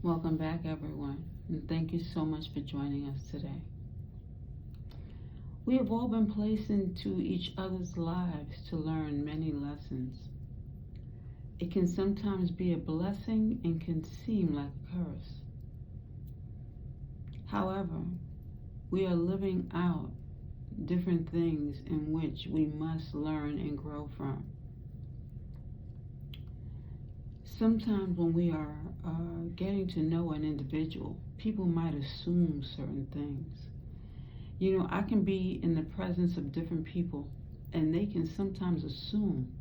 Welcome back, everyone, and thank you so much for joining us today. We have all been placed into each other's lives to learn many lessons. It can sometimes be a blessing and can seem like a curse. However, we are living out different things in which we must learn and grow from. Sometimes when we are getting to know an individual, people might assume certain things. You know, I can be in the presence of different people and they can sometimes assume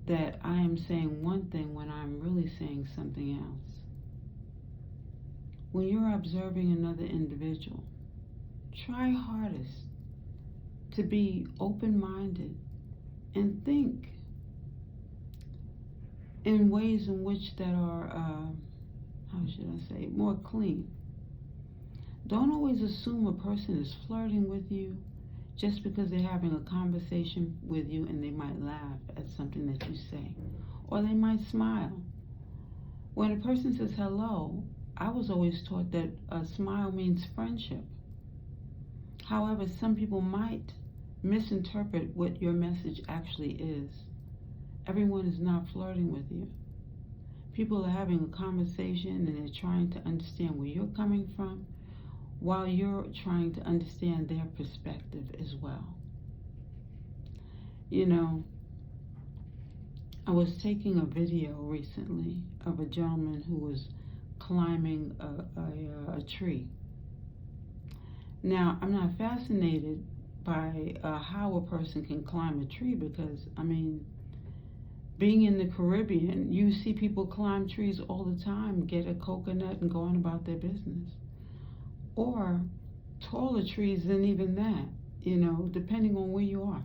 that I am saying one thing when I'm really saying something else. When you're observing another individual, try hardest to be open-minded and think in ways in which that are, how should I say, more clean. Don't always assume a person is flirting with you just because they're having a conversation with you and they might laugh at something that you say, or they might smile. When a person says hello, I was always taught that a smile means friendship. However, some people might misinterpret what your message actually is. Everyone is not flirting with you. People are having a conversation and they're trying to understand where you're coming from while you're trying to understand their perspective as well. You know, I was taking a video recently of a gentleman who was climbing a tree. Now, I'm not fascinated by how a person can climb a tree because, I mean, being in the Caribbean, you see people climb trees all the time, get a coconut and go on about their business. Or taller trees than even that, you know, depending on where you are.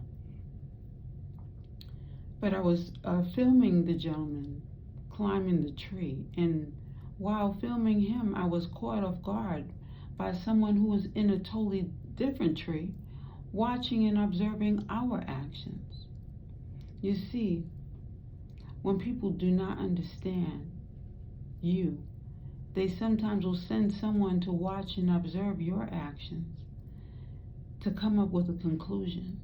But I was filming the gentleman climbing the tree, and while filming him, I was caught off guard by someone who was in a totally different tree, watching and observing our actions. You see, when people do not understand you, they sometimes will send someone to watch and observe your actions to come up with a conclusion.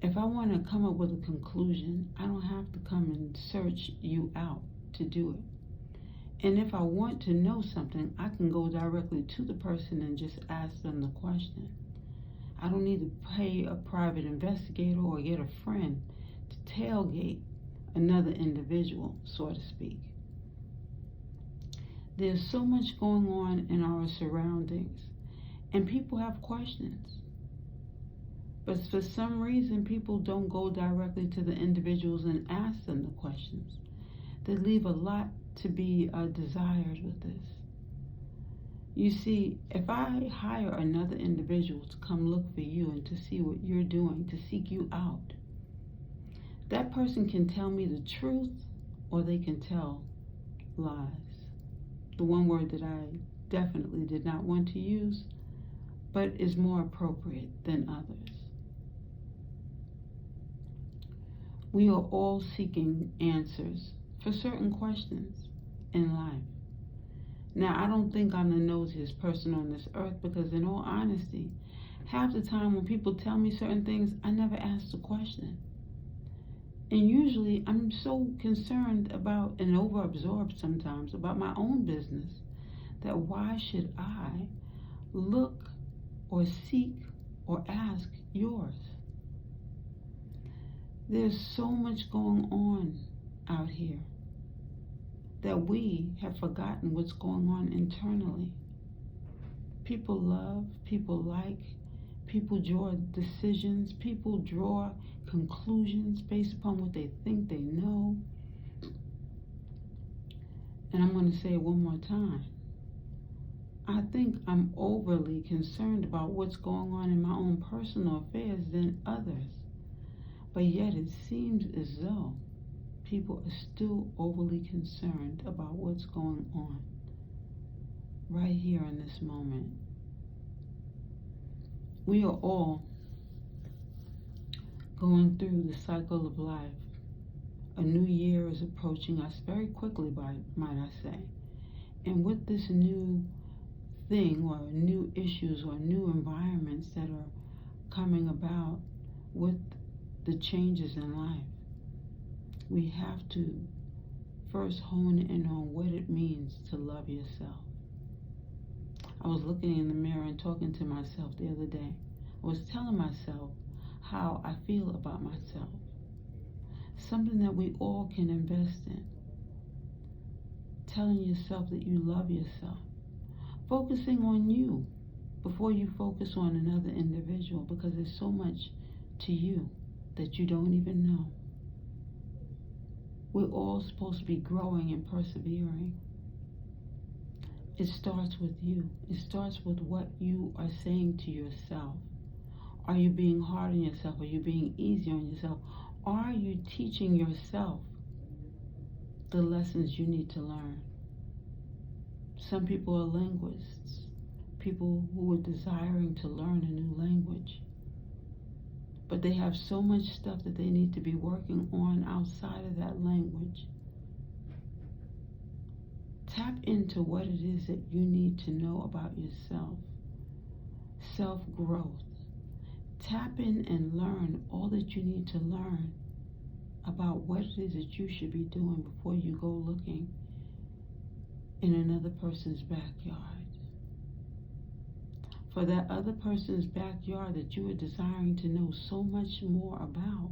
If I want to come up with a conclusion, I don't have to come and search you out to do it. And if I want to know something, I can go directly to the person and just ask them the question. I don't need to pay a private investigator or get a friend to tailgate another individual, so to speak. There's so much going on in our surroundings, and people have questions. But for some reason, people don't go directly to the individuals and ask them the questions. They leave a lot to be desired with this. You see, if I hire another individual to come look for you and to see what you're doing, to seek you out, that person can tell me the truth or they can tell lies. The one word that I definitely did not want to use, but is more appropriate than others. We are all seeking answers for certain questions in life. Now, I don't think I'm the nosiest person on this earth because, in all honesty, half the time when people tell me certain things, I never ask the question. And usually I'm so concerned about and over-absorbed sometimes about my own business that why should I look or seek or ask yours? There's so much going on out here that we have forgotten what's going on internally. People love, people like, people draw decisions, people draw conclusions based upon what they think they know. And I'm going to say it one more time. I think I'm overly concerned about what's going on in my own personal affairs than others. But yet it seems as though people are still overly concerned about what's going on right here in this moment. We are all going through the cycle of life A new year is approaching us very quickly, might I say. And with this new thing, or new issues, or new environments that are coming about with the changes in life, we have to first hone in on what it means to love yourself. I was looking in the mirror and talking to myself the other day. I was telling myself how I feel about myself. Something that we all can invest in. Telling yourself that you love yourself. Focusing on you before you focus on another individual, because there's so much to you that you don't even know. We're all supposed to be growing and persevering. It starts with you. It starts with what you are saying to yourself. Are you being hard on yourself? Are you being easy on yourself? Are you teaching yourself the lessons you need to learn? Some people are linguists, people who are desiring to learn a new language. But they have so much stuff that they need to be working on outside of that language. Tap into what it is that you need to know about yourself. Self-growth. Tap in and learn all that you need to learn about what it is that you should be doing before you go looking in another person's backyard. For that other person's backyard that you are desiring to know so much more about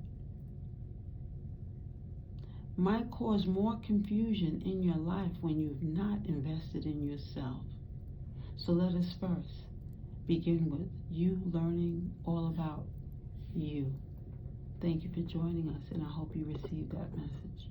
might cause more confusion in your life when you've not invested in yourself. So let us first begin with you learning all about you. Thank you for joining us, and I hope you received that message.